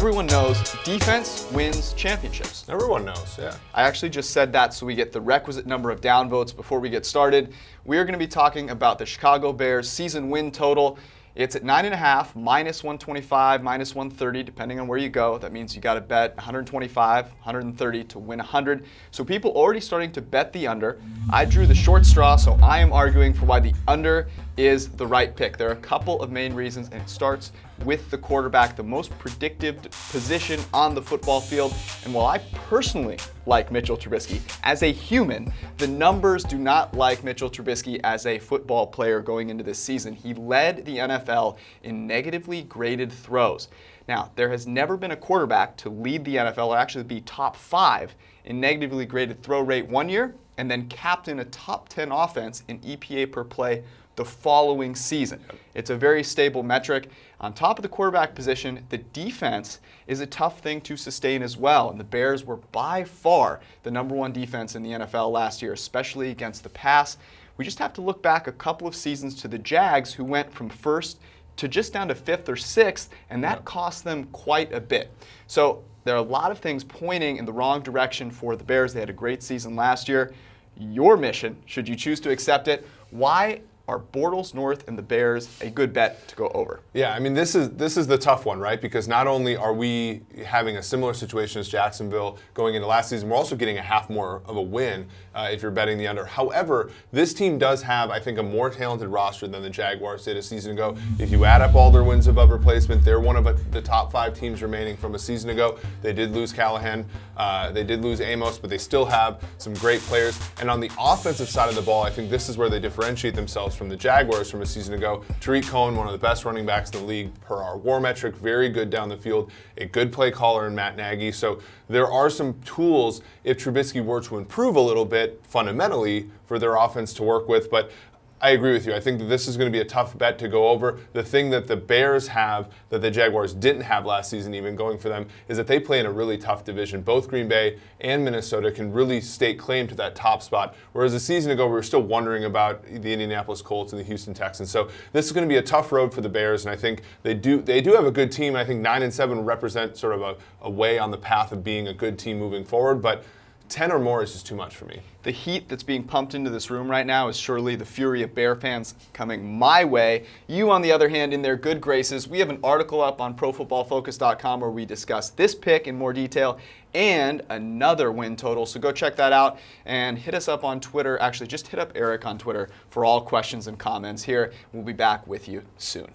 everyone knows defense wins championships. Everyone knows, yeah. I actually just said that so we get the requisite number of downvotes before we get started. We are going to be talking about the Chicago Bears season win total. It's at 9.5, minus 125, minus 130, depending on where you go. That means you got to bet 125, 130 to win 100. So people already starting to bet the under. I drew the short straw, so I am arguing for why the under is the right pick. There are a couple of main reasons, and it starts with the quarterback, the most predictive position on the football field. And while I personally like Mitchell Trubisky as a human, the numbers do not like Mitchell Trubisky as a football player going into this season. He led the NFL in negatively graded throws. Now, there has never been a quarterback to lead the NFL or actually be top 5 in negatively graded throw rate one year and then captain a top 10 offense in EPA per play the following season. It's a very stable metric. On top of the quarterback position, the defense is a tough thing to sustain as well. And the Bears were by far the #1 defense in the NFL last year, especially against the pass. We just have to look back a couple of seasons to the Jags, who went from first to just down to 5th or 6th, and that cost them quite a bit. So there are a lot of things pointing in the wrong direction for the Bears. They had a great season last year. Your mission, should you choose to accept it, why are Bortles North and the Bears a good bet to go over? Yeah, I mean, this is the tough one, right? Because not only are we having a similar situation as Jacksonville going into last season, we're also getting a half more of a win if you're betting the under. However, this team does have, I think, a more talented roster than the Jaguars did a season ago. If you add up all their wins above replacement, they're one of the top 5 teams remaining from a season ago. They did lose Callahan, they did lose Amos, but they still have some great players. And on the offensive side of the ball, I think this is where they differentiate themselves from the Jaguars from a season ago. Tariq Cohen, one of the best running backs in the league per our WAR metric, very good down the field, a good play caller in Matt Nagy. So there are some tools if Trubisky were to improve a little bit fundamentally for their offense to work with. But I agree with you. I think that this is going to be a tough bet to go over. The thing that the Bears have that the Jaguars didn't have last season, even going for them, is that they play in a really tough division. Both Green Bay and Minnesota can really stake claim to that top spot, whereas a season ago we were still wondering about the Indianapolis Colts and the Houston Texans. So this is going to be a tough road for the Bears, and I think they do have a good team. I think 9-7 represent sort of a way on the path of being a good team moving forward, but 10 or more is just too much for me. The heat that's being pumped into this room right now is surely the fury of Bear fans coming my way. You, on the other hand, in their good graces. We have an article up on ProFootballFocus.com where we discuss this pick in more detail and another win total. So go check that out and hit us up on Twitter. Actually, just hit up Eric on Twitter for all questions and comments here. We'll be back with you soon.